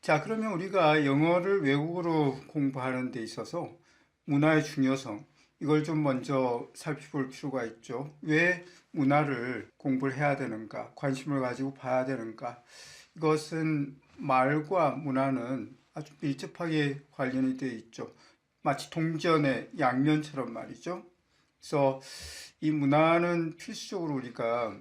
자, 그러면 우리가 영어를 외국어로 공부하는 데 있어서 문화의 중요성, 이걸 좀 먼저 살펴볼 필요가 있죠. 왜 문화를 공부를 해야 되는가, 관심을 가지고 봐야 되는가. 이것은 말과 문화는 아주 밀접하게 관련이 되어 있죠. 마치 동전의 양면처럼 말이죠. 그래서 이 문화는 필수적으로 우리가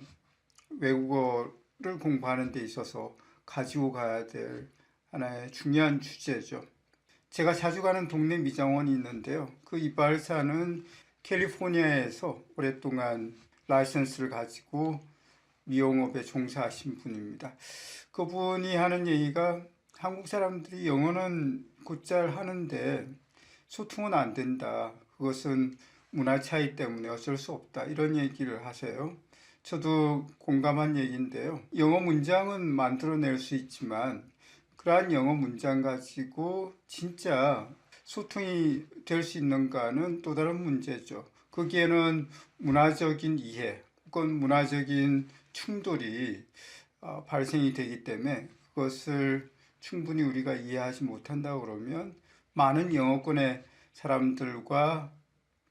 외국어를 공부하는 데 있어서 가지고 가야 될 하나의 중요한 주제죠. 제가 자주 가는 동네 미장원이 있는데요. 그 이발사는 캘리포니아에서 오랫동안 라이선스를 가지고 미용업에 종사하신 분입니다. 그분이 하는 얘기가 한국 사람들이 영어는 곧잘 하는데 소통은 안 된다. 그것은 문화 차이 때문에 어쩔 수 없다. 이런 얘기를 하세요. 저도 공감한 얘기인데요. 영어 문장은 만들어낼 수 있지만 그러한 영어 문장 가지고 진짜 소통이 될 수 있는가는 또 다른 문제죠. 거기에는 문화적인 이해 혹은 문화적인 충돌이 발생이 되기 때문에 그것을 충분히 우리가 이해하지 못한다 그러면 많은 영어권의 사람들과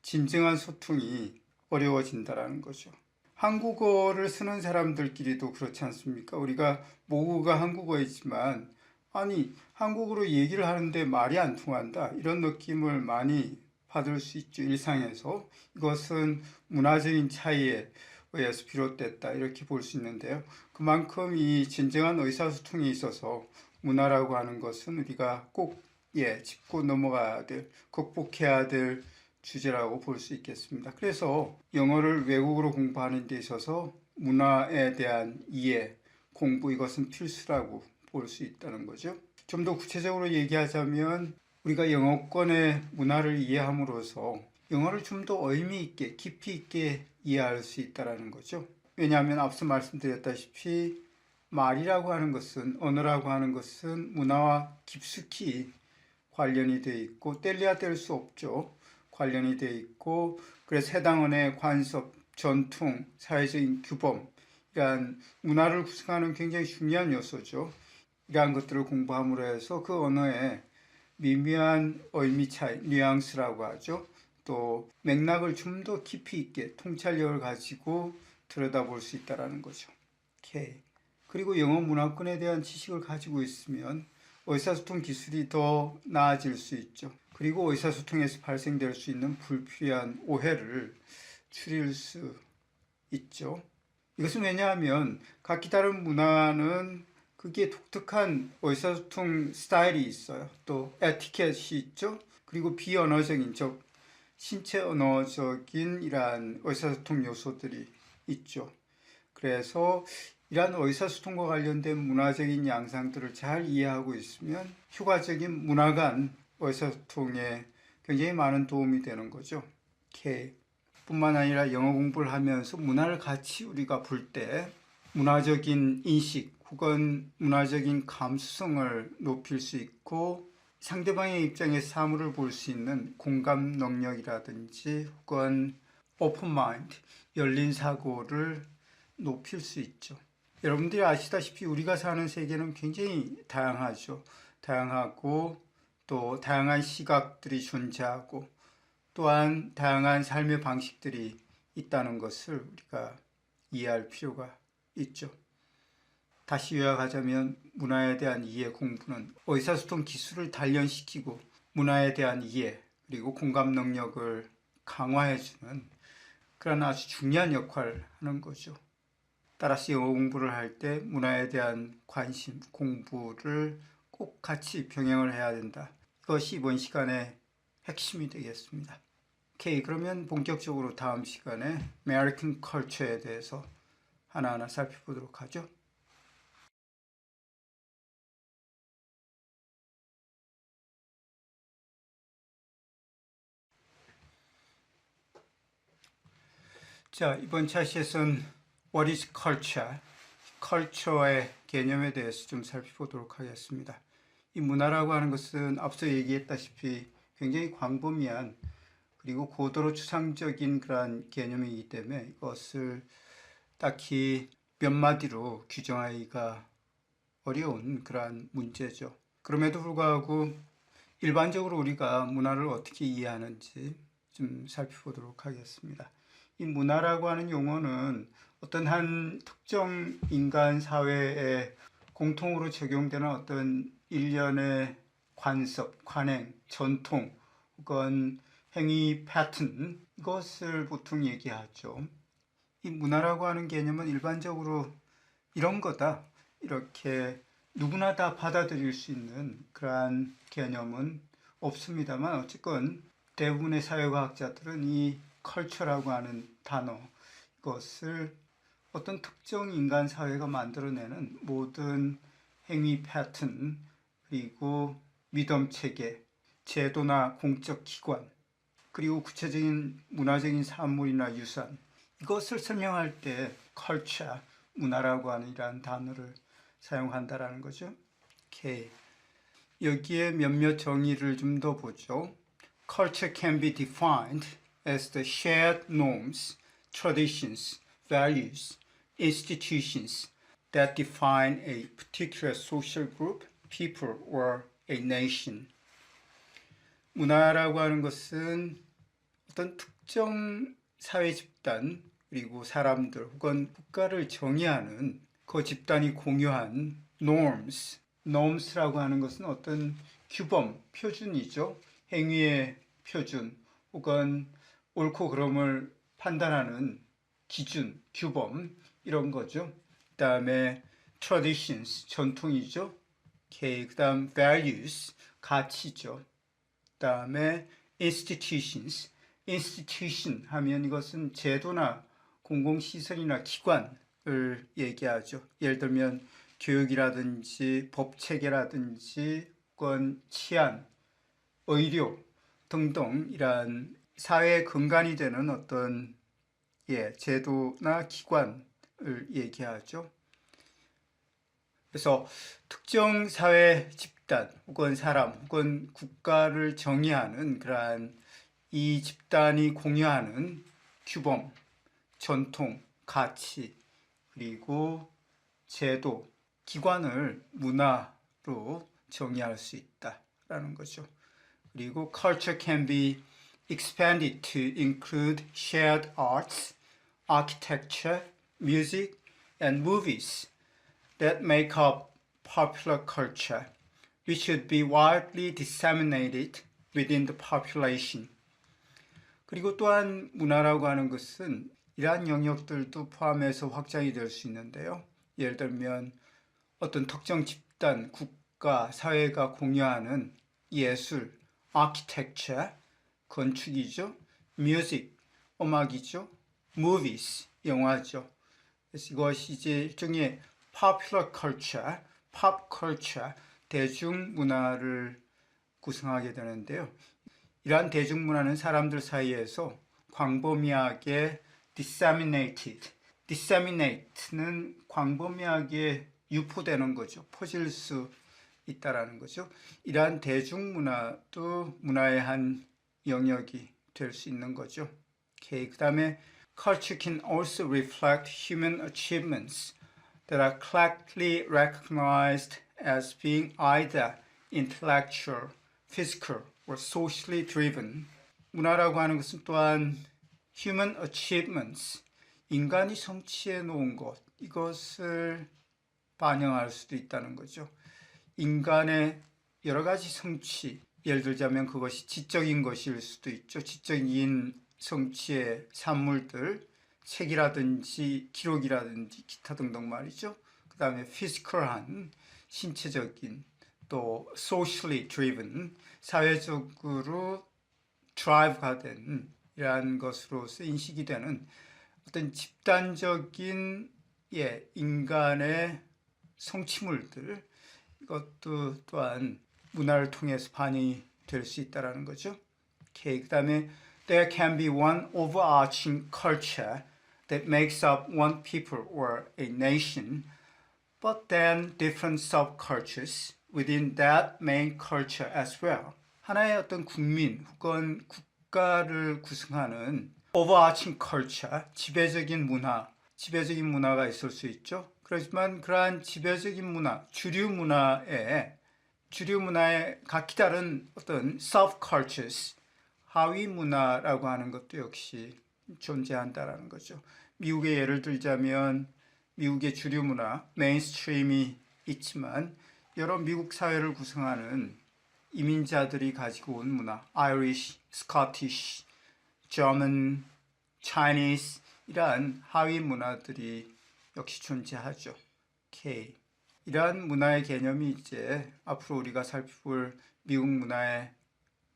진정한 소통이 어려워진다는 거죠. 한국어를 쓰는 사람들끼리도 그렇지 않습니까? 우리가 모국어가 한국어이지만 아니 한국어로 얘기를 하는데 말이 안 통한다 이런 느낌을 많이 받을 수 있죠. 일상에서. 이것은 문화적인 차이에 의해서 비롯됐다 이렇게 볼 수 있는데요. 그만큼 이 진정한 의사소통에 있어서 문화라고 하는 것은 우리가 꼭 짚고 넘어가야 될, 극복해야 될 주제라고 볼 수 있겠습니다. 그래서 영어를 외국어로 공부하는 데 있어서 문화에 대한 이해, 공부 이것은 필수라고 볼 수 있다는 거죠. 좀 더 구체적으로 얘기하자면 우리가 영어권의 문화를 이해함으로써 영어를 좀 더 의미 있게 깊이 있게 이해할 수 있다는 거죠. 왜냐하면 앞서 말씀드렸다시피 말이라고 하는 것은, 언어라고 하는 것은 문화와 깊숙이 관련이 되어 있고 뗄래야 뗄 수 없죠. 관련이 되어 있고 그래서 해당 언어의 관습, 전통, 사회적인 규범 이러한 문화를 구성하는 굉장히 중요한 요소죠. 이러한 것들을 공부함으로 해서 그 언어의 미묘한 의미 차이, 뉘앙스라고 하죠. 또 맥락을 좀 더 깊이 있게 통찰력을 가지고 들여다볼 수 있다는 거죠. 오케이. 그리고 영어 문화권에 대한 지식을 가지고 있으면 의사소통 기술이 더 나아질 수 있죠. 그리고 의사소통에서 발생될 수 있는 불필요한 오해를 줄일 수 있죠. 이것은 왜냐하면 각기 다른 문화는 그게 독특한 의사소통 스타일이 있어요. 또 에티켓이 있죠. 그리고 비언어적인, 즉 신체 언어적인 이러한 의사소통 요소들이 있죠. 그래서 이러한 의사소통과 관련된 문화적인 양상들을 잘 이해하고 있으면 효과적인 문화 간 의사소통에 굉장히 많은 도움이 되는 거죠. 오케이. 뿐만 아니라 영어 공부를 하면서 문화를 같이 우리가 볼 때 문화적인 인식 혹은 문화적인 감수성을 높일 수 있고 상대방의 입장에서 사물을 볼 수 있는 공감 능력이라든지 혹은 오픈 마인드, 열린 사고를 높일 수 있죠. 여러분들이 아시다시피 우리가 사는 세계는 굉장히 다양하죠. 다양하고 또 다양한 시각들이 존재하고 또한 다양한 삶의 방식들이 있다는 것을 우리가 이해할 필요가 있죠. 다시 요약하자면 문화에 대한 이해 공부는 의사소통 기술을 단련시키고 문화에 대한 이해 그리고 공감 능력을 강화해주는 그런 아주 중요한 역할을 하는 거죠. 따라서 영어 공부를 할 때 문화에 대한 관심, 공부를 꼭 같이 병행을 해야 된다. 이것이 이번 시간의 핵심이 되겠습니다. 오케이, 그러면 본격적으로 다음 시간에 American Culture에 대해서 하나하나 살펴보도록 하죠. 자, 이번 차시에서는 What is culture? 컬처의 개념에 대해서 좀 살펴보도록 하겠습니다. 이 문화라고 하는 것은 앞서 얘기했다시피 굉장히 광범위한 그리고 고도로 추상적인 그러한 개념이기 때문에 이것을 딱히 몇 마디로 규정하기가 어려운 그러한 문제죠. 그럼에도 불구하고 일반적으로 우리가 문화를 어떻게 이해하는지 좀 살펴보도록 하겠습니다. 이 문화라고 하는 용어는 어떤 한 특정 인간 사회에 공통으로 적용되는 어떤 일련의 관습, 관행, 전통 혹은 행위 패턴, 이것을 보통 얘기하죠. 이 문화라고 하는 개념은 일반적으로 이런 거다, 이렇게 누구나 다 받아들일 수 있는 그러한 개념은 없습니다만, 어쨌건 대부분의 사회과학자들은 이 컬처라고 하는 단어, 이것을 어떤 특정 인간 사회가 만들어내는 모든 행위 패턴, 그리고 믿음 체계, 제도나 공적 기관, 그리고 구체적인 문화적인 산물이나 유산, 이것을 설명할 때 컬처, 문화라고 하는 이러한 단어를 사용한다라는 거죠. 오케이. 여기에 몇몇 정의를 좀 더 보죠. Culture can be defined as the shared norms, traditions, values, institutions that define a particular social group, people, or a nation. 문화라고 하는 것은 어떤 특정 사회 집단, 그리고 사람들 혹은 국가를 정의하는 그 집단이 공유한 norms, norms라고 하는 것은 어떤 규범, 표준이죠. 행위의 표준 혹은 옳고 그름을 판단하는 기준, 규범, 이런 거죠. 그 다음에 traditions, 전통이죠. 그 다음 values, 가치죠. 그 다음에 institutions, institution 하면 이것은 제도나 공공시설이나 기관을 얘기하죠. 예를 들면 교육이라든지 법체계라든지 혹은 치안, 의료 등등 이러한 사회의 근간이 되는 어떤 제도나 기관을 얘기하죠. 그래서 특정 사회 집단 혹은 사람 혹은 국가를 정의하는 그러한 이 집단이 공유하는 규범, 전통, 가치, 그리고 제도, 기관을 문화로 정의할 수 있다라는 거죠. 그리고 culture can be expanded to include shared arts, architecture, music, and movies that make up popular culture, which should be widely disseminated within the population. 그리고 또한 문화라고 하는 것은 이러한 영역들도 포함해서 확장이 될 수 있는데요. 예를 들면 어떤 특정 집단, 국가, 사회가 공유하는 예술, architecture, 건축이죠. music, 음악이죠. movies, 영화죠. 그래서 이것이 이제 일종의 popular culture, pop culture, 대중문화를 구성하게 되는데요. 이러한 대중문화는 사람들 사이에서 광범위하게 disseminate는 광범위하게 유포되는 거죠. 퍼질 수 있다라는 거죠. 이러한 대중문화도 문화의 한 영역이 될 수 있는 거죠. 그 다음에 culture can also reflect human achievements that are collectively recognized as being either intellectual, physical, or socially driven. 문화라고 하는 것은 또한 human achievements, 인간이 성취해 놓은 것, 이것을 반영할 수도 있다는 거죠. 인간의 여러 가지 성취, 예를 들자면 그것이 지적인 것일 수도 있죠. 지적인 성취의 산물들, 책이라든지 기록이라든지 기타 등등 말이죠. 그 다음에 피지컬한, 신체적인, 또 socially driven, 사회적으로 드라이브가 된 이러한 것으로서 인식이 되는 어떤 집단적인 인간의 성취물들, 이것도 또한 문화를 통해서 반영이 될 수 있다는 거죠. 그 다음에 There can be one overarching culture that makes up one people or a nation, but then different subcultures within that main culture as well. 하나의 어떤 국민 혹은 국가를 구성하는 overarching culture, 지배적인 문화가 있을 수 있죠. 그렇지만 그러한 지배적인 문화, 주류 문화에 주류 문화의 각기 다른 어떤 subcultures, 하위 문화라고 하는 것도 역시 존재한다라는 거죠. 미국의 예를 들자면 미국의 주류 문화, 메인스트림이 있지만 여러 미국 사회를 구성하는 이민자들이 가지고 온 문화, Irish, Scottish, German, Chinese 이러한 하위 문화들이 역시 존재하죠. K. 이러한 문화의 개념이 이제 앞으로 우리가 살펴볼 미국 문화의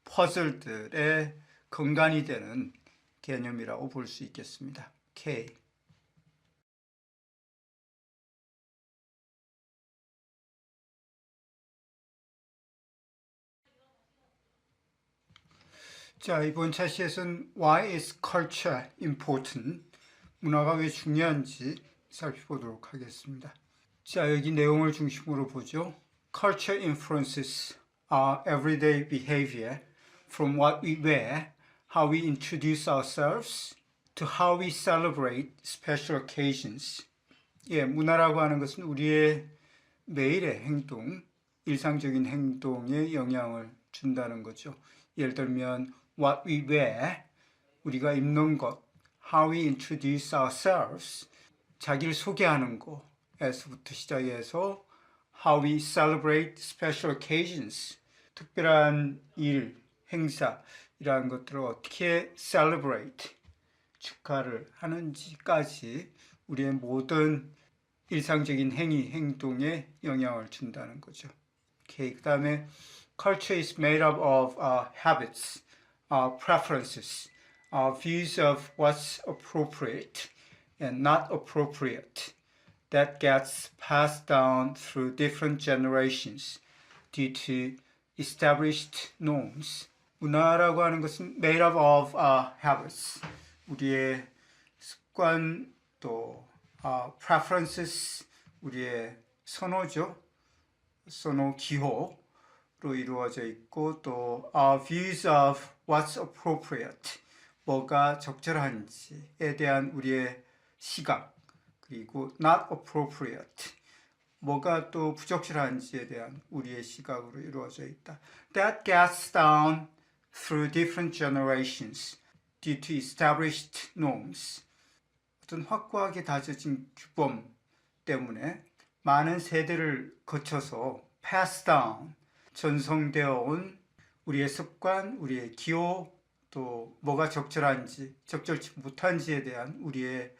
퍼즐들의 근간이 되는 개념이라고 볼 수 있겠습니다. K. 자, 이번 차시에서는 Why is culture important? 문화가 왜 중요한지 살펴보도록 하겠습니다. 자, 여기 내용을 중심으로 보죠. Culture influences our everyday behavior from what we wear, how we introduce ourselves, to how we celebrate special occasions. 예, 문화라고 하는 것은 우리의 매일의 행동, 일상적인 행동에 영향을 준다는 거죠. 예를 들면 what we wear, 우리가 입는 것, how we introduce ourselves, 자기를 소개하는 거에서부터 시작해서 how we celebrate special occasions, 특별한 일, 행사 이러한 것들을 어떻게 celebrate, 축하를 하는지까지 우리의 모든 일상적인 행위, 행동에 영향을 준다는 거죠. 오케이. 그 다음에 culture is made up of our habits, our preferences, our views of what's appropriate and not appropriate that gets passed down through different generations due to established norms. 문화라고 하는 것은 made up of our habits, 우리의 습관 또 preferences, 우리의 선호죠. 선호, 기호로 이루어져 있고 또 our views of what's appropriate, 뭐가 적절한지에 대한 우리의 시각, 그리고 not appropriate, 뭐가 또 부적절한지에 대한 우리의 시각으로 이루어져 있다. That gets down through different generations due to established norms. 어떤 확고하게 다져진 규범 때문에 많은 세대를 거쳐서 pass down, 전송되어 온 우리의 습관, 우리의 기호, 또 뭐가 적절한지, 적절치 못한지에 대한 우리의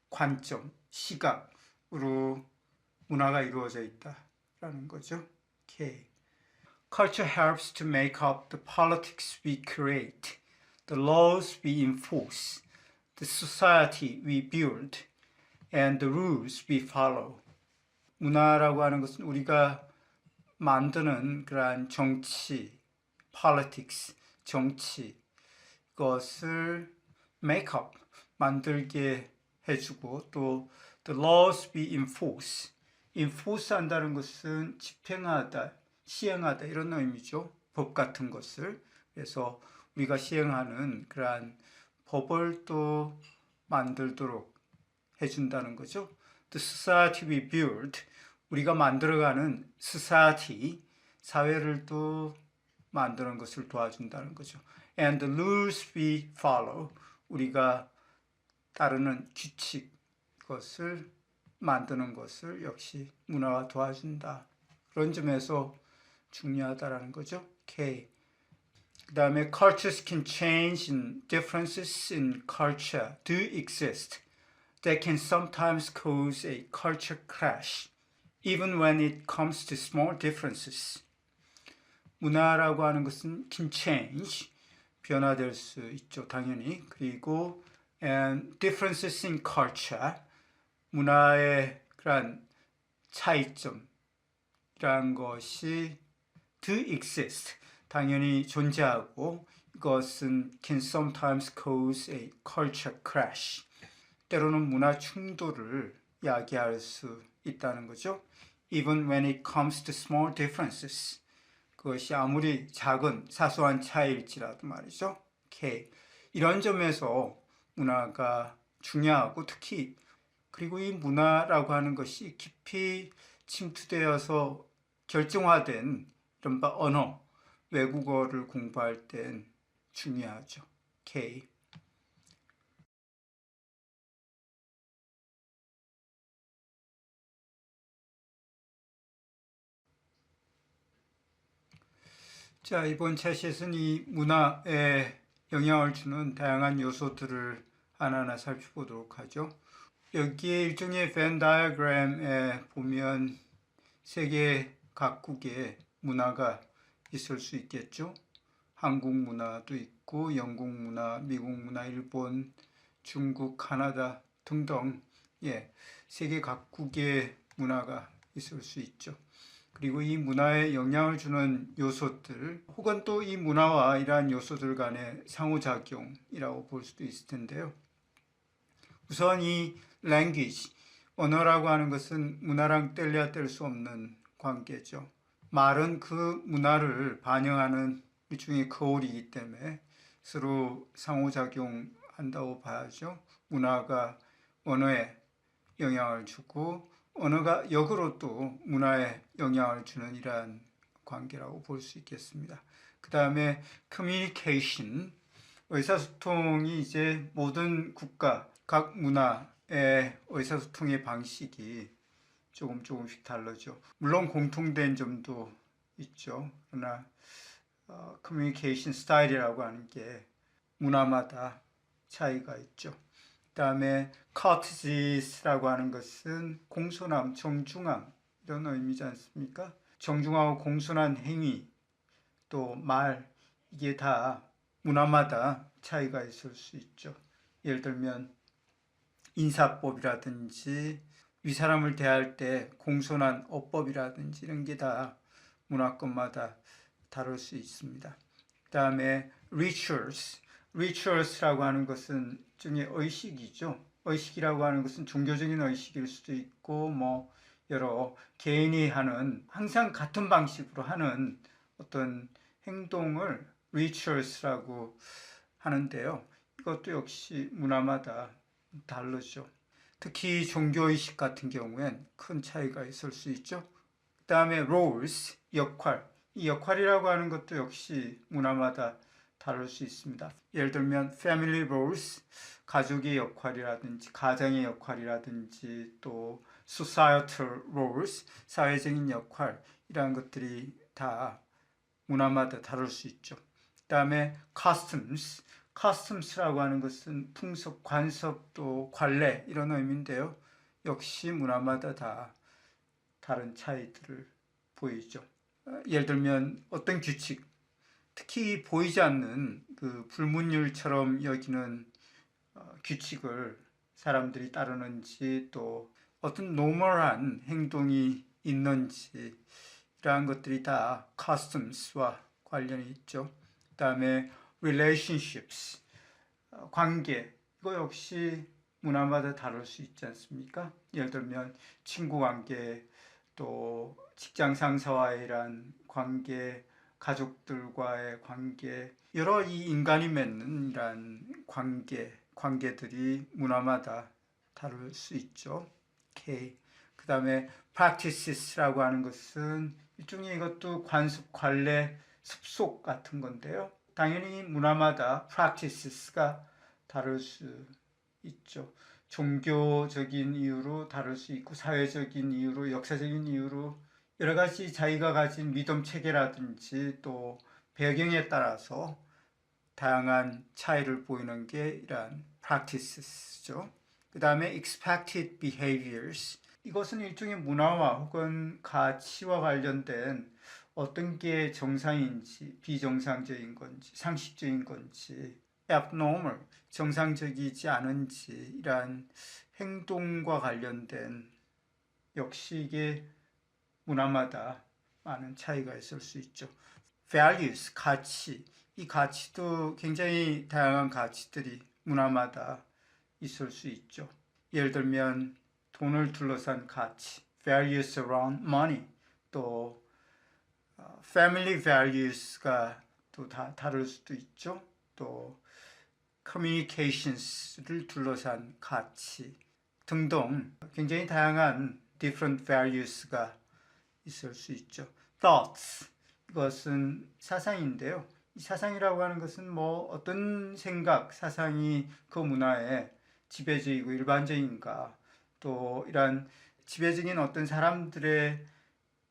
관점, 시각으로 문화가 이루어져 있다라는 거죠. K. Culture helps to make up the politics we create, the laws we enforce, the society we build, and the rules we follow. 문화라고 하는 것은 우리가 만드는 그러한 정치, politics, 정치, 그것을 make up, 만들게 해주고 또 the laws we enforce, enforce 한다는 것은 집행하다, 시행하다 이런 의미죠. 법 같은 것을. 그래서 우리가 시행하는 그러한 법을 또 만들도록 해준다는 거죠. The society we build, 우리가 만들어가는 society, 사회를 또 만드는 것을 도와준다는 거죠. And the rules we follow, 우리가 따르는 규칙, 것을 만드는 것을 역시 문화가 도와준다. 그런 점에서 중요하다라는 거죠. K. 그 다음에 cultures can change and differences in culture do exist that can sometimes cause a culture clash even when it comes to small differences. 문화라고 하는 것은 can change, 변화될 수 있죠, 당연히. 그리고 and differences in culture, 문화의 그런 차이점이란 것이 do exist, 당연히 존재하고 이것은 can sometimes cause a culture crash, 때로는 문화 충돌을 야기할 수 있다는 거죠. Even when it comes to small differences, 그것이 아무리 작은 사소한 차이일지라도 말이죠. K. 이런 점에서 문화가 중요하고 특히 그리고 이 문화라고 하는 것이 깊이 침투되어서 결정화된 이른바 언어, 외국어를 공부할 땐 중요하죠. K. 자, 이번 채시에서는 이 문화에 영향을 주는 다양한 요소들을 하나하나 살펴보도록 하죠. 여기에 일종의 벤 다이어그램에 보면 세계 각국의 문화가 있을 수 있겠죠. 한국 문화도 있고 영국 문화, 미국 문화, 일본, 중국, 카나다 등등 세계 각국의 문화가 있을 수 있죠. 그리고 이 문화에 영향을 주는 요소들 혹은 또 이 문화와 이러한 요소들 간의 상호작용이라고 볼 수도 있을 텐데요. 우선 이 language, 언어라고 하는 것은 문화랑 뗄래야 뗄 수 없는 관계죠. 말은 그 문화를 반영하는 일종의 거울이기 때문에 서로 상호작용한다고 봐야죠. 문화가 언어에 영향을 주고 언어가 역으로 또 문화에 영향을 주는 이러한 관계라고 볼 수 있겠습니다. 그 다음에 communication, 의사소통이 이제 모든 국가, 각 문화의 의사소통의 방식이 조금씩 다르죠. 물론 공통된 점도 있죠. 그러나 커뮤니케이션 스타일이라고 하는 게 문화마다 차이가 있죠. 그 다음에 courtesies라고 하는 것은 공손함, 정중함 이런 의미지 않습니까? 정중하고 공손한 행위, 또 말, 이게 다 문화마다 차이가 있을 수 있죠. 예를 들면 인사법이라든지 윗사람을 대할 때 공손한 어법이라든지 이런 게 다 문화권마다 다를 수 있습니다. 그 다음에 rituals라고 하는 것은 일종의 의식이죠. 의식이라고 하는 것은 종교적인 의식일 수도 있고 뭐 여러 개인이 하는 항상 같은 방식으로 하는 어떤 행동을 rituals라고 하는데요. 이것도 역시 문화마다 다르죠. 특히 종교의식 같은 경우엔 큰 차이가 있을 수 있죠. 그 다음에 roles, 역할. 이 역할이라고 하는 것도 역시 문화마다 다를 수 있습니다. 예를 들면 family roles, 가족의 역할이라든지 가장의 역할이라든지 또 societal roles, 사회적인 역할 이러한 것들이 다 문화마다 다를 수 있죠. 그 다음에 customs라고 하는 것은 풍습, 관습, 또 관례 이런 의미인데요. 역시 문화마다 다 다른 차이들을 보이죠. 예를 들면 어떤 규칙, 특히 보이지 않는 그 불문율처럼 여기는 규칙을 사람들이 따르는지 또 어떤 노멀한 행동이 있는지 이러한 것들이 다 customs와 관련이 있죠. 그 다음에 relationships, 관계, 이거 역시 문화마다 다를 수 있지 않습니까? 예를 들면 친구 관계, 또 직장 상사와의 이런 관계, 가족들과의 관계, 여러 이 인간이 맺는 이런 관계들이 문화마다 다를 수 있죠. K. 그 다음에 practices라고 하는 것은 일종의 이것도 관습, 관례, 습속 같은 건데요. 당연히 문화마다 practices가 다를 수 있죠. 종교적인 이유로 다를 수 있고 사회적인 이유로 역사적인 이유로 여러 가지 자기가 가진 믿음 체계라든지 또 배경에 따라서 다양한 차이를 보이는 게 이러한 practices죠. 그 다음에 expected behaviors, 이것은 일종의 문화와 혹은 가치와 관련된 어떤 게 정상인지 비정상적인 건지 상식적인 건지 abnormal, 정상적이지 않은지 이러한 행동과 관련된 역시 이게 문화마다 많은 차이가 있을 수 있죠. values, 가치, 이 가치도 굉장히 다양한 가치들이 문화마다 있을 수 있죠. 예를 들면 돈을 둘러싼 가치, values around money, 또 family values가 또 다 다를 수도 있죠. 또 communications를 둘러싼 가치 등등 굉장히 다양한 different values가 있을 수 있죠. thoughts, 이것은 사상인데요. 이 사상이라고 하는 것은 뭐 어떤 생각, 사상이 그 문화에 지배적이고 일반적인가, 또 이러한 지배적인 어떤 사람들의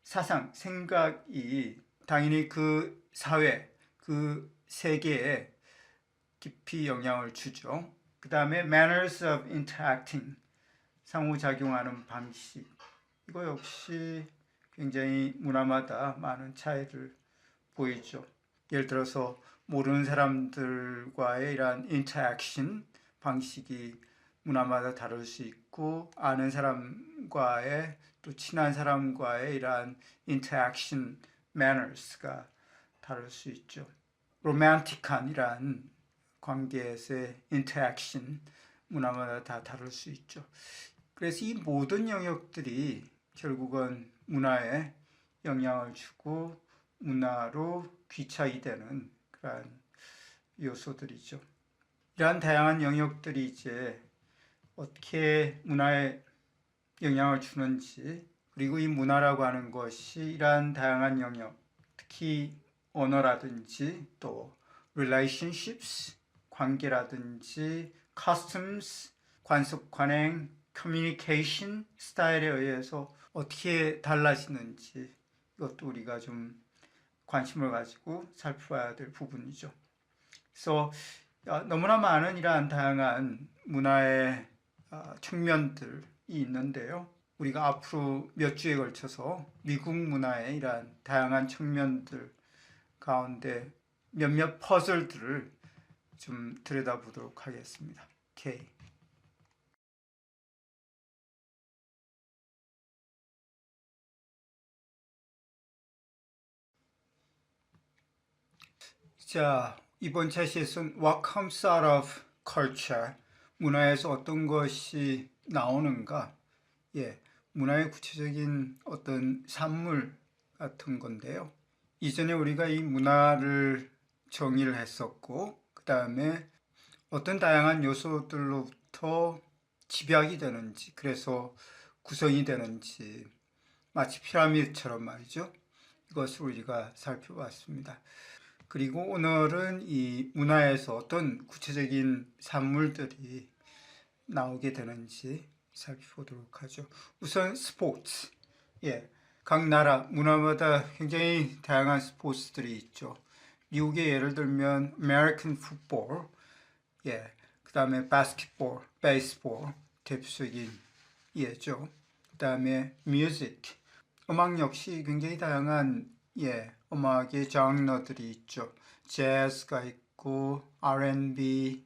사상, 생각이 당연히 그 사회, 그 세계에 깊이 영향을 주죠. 그 다음에 manners of interacting, 상호작용하는 방식. 이거 역시 굉장히 문화마다 많은 차이를 보이죠. 예를 들어서 모르는 사람들과의 이러한 interaction 방식이 문화마다 다를 수 있고, 아는 사람과의 또 친한 사람과의 이러한 interaction manners가 다를 수 있죠. 로맨틱한 이러한 관계에서의 interaction 문화마다 다 다를 수 있죠. 그래서 이 모든 영역들이 결국은 문화에 영향을 주고 문화로 귀착이 되는 그러한 요소들이죠. 이러한 다양한 영역들이 이제 어떻게 문화에 영향을 주는지, 그리고 이 문화라고 하는 것이 이러한 다양한 영역, 특히 언어라든지 또 relationships, 관계라든지 customs, 관습, 관행, communication 스타일에 의해서 어떻게 달라지는지, 이것도 우리가 좀 관심을 가지고 살펴봐야 될 부분이죠. 그래서 너무나 많은 이러한 다양한 문화의 측면들이 있는데요. 우리가 앞으로 몇 주에 걸쳐서 미국 문화의 이러한 다양한 측면들 가운데 몇몇 퍼즐들을 좀 들여다보도록 하겠습니다. 오케이. 자, 이번 차시에서는 What comes out of culture? 문화에서 어떤 것이 나오는가? 예, 문화의 구체적인 어떤 산물 같은 건데요. 이전에 우리가 이 문화를 정의를 했었고, 그 다음에 어떤 다양한 요소들로부터 집약이 되는지, 그래서 구성이 되는지, 마치 피라미드처럼 말이죠. 이것을 우리가 살펴봤습니다. 그리고 오늘은 이 문화에서 어떤 구체적인 산물들이 나오게 되는지 살펴보도록 하죠. 우선 스포츠. 예. 각 나라 문화마다 굉장히 다양한 스포츠들이 있죠. 미국의 예를 들면 American football, 예. 그다음에 basketball, baseball 대표적인 예죠. 그다음에 music, 음악 역시 굉장히 다양한 음악의 장르들이 있죠. 재즈가 있고 R&B,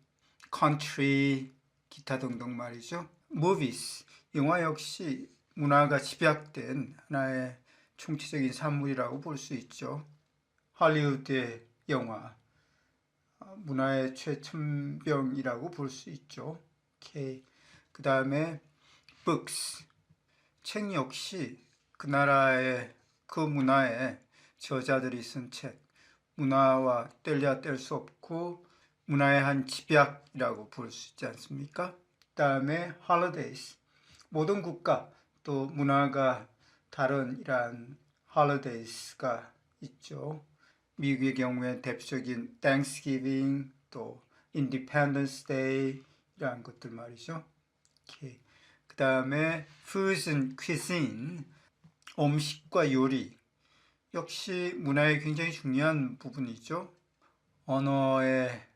컨트리, 기타 등등 말이죠. movies, 영화 역시 문화가 집약된 하나의 총체적인 산물이라고 볼 수 있죠. 할리우드의 영화, 문화의 최첨병이라고 볼 수 있죠. 오케이. 그 다음에 books, 책 역시 그 나라의 그 문화의 저자들이 쓴 책, 문화와 뗄래야 뗄 수 없고 문화의 한 집약이라고 볼 수 있지 않습니까? 그 다음에 holidays, 모든 국가 또 문화가 다른 이러한 holidays가 있죠. 미국의 경우에 대표적인 Thanksgiving, 또 Independence Day 이러한 것들 말이죠. 오케이. 그 다음에 foods and cuisine, 음식과 요리 역시 문화의 굉장히 중요한 부분이죠. 언어의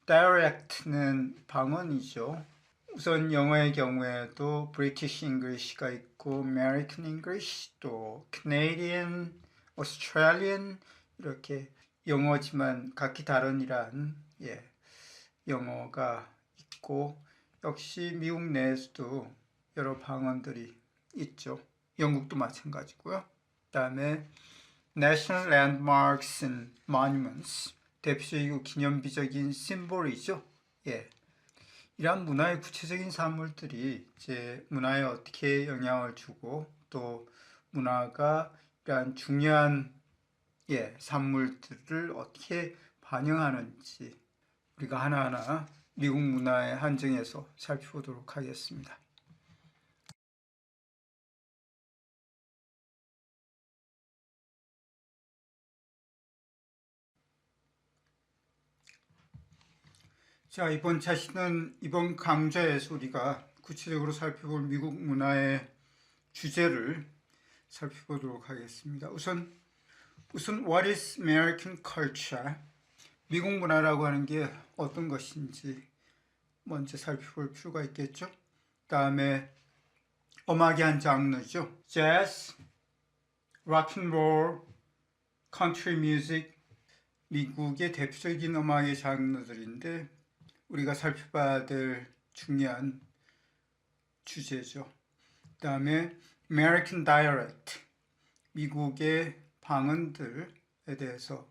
dialect는 방언이죠. 우선 영어의 경우에도 British English가 있고 American English, 또 Canadian, Australian 이렇게 영어지만 각기 다른 이란 영어가 있고, 역시 미국 내에서도 여러 방언들이 있죠. 영국도 마찬가지고요. 그 다음에 National Landmarks and Monuments, 대표적이고 기념비적인 심볼이죠. 이러한 문화의 구체적인 산물들이 이제 문화에 어떻게 영향을 주고 또 문화가 이러한 중요한 산물들을 어떻게 반영하는지 우리가 하나하나 미국 문화의 한정에서 살펴보도록 하겠습니다. 자, 이번 강좌에서 우리가 구체적으로 살펴볼 미국 문화의 주제를 살펴보도록 하겠습니다. 우선 What is American culture? 미국 문화라고 하는 게 어떤 것인지 먼저 살펴볼 필요가 있겠죠. 다음에 음악의 한 장르죠. 재즈, 락앤롤, 컨트리 뮤직, 미국의 대표적인 음악의 장르들인데 우리가 살펴봐야 될 중요한 주제죠. 그 다음에 American dialect, 미국의 방언들에 대해서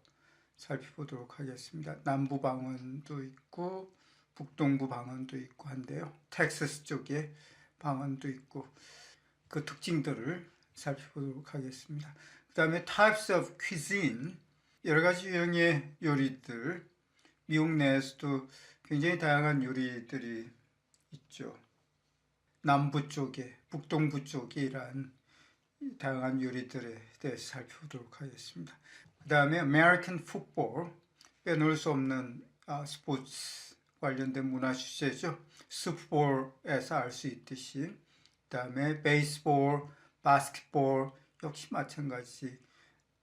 살펴보도록 하겠습니다. 남부 방언도 있고 북동부 방언도 있고 한데요. 텍사스 쪽의 방언도 있고 그 특징들을 살펴보도록 하겠습니다. 그 다음에 types of cuisine, 여러 가지 유형의 요리들, 미국 내에서도 굉장히 다양한 요리들이 있죠. 남부 쪽에, 북동부 쪽에 이러한 다양한 요리들에 대해서 살펴보도록 하겠습니다. 그 다음에 American football, 빼놓을 수 없는 스포츠 관련된 문화 주제죠. 슈퍼볼에서 알 수 있듯이. 그 다음에 베이스볼, 바스켓볼 역시 마찬가지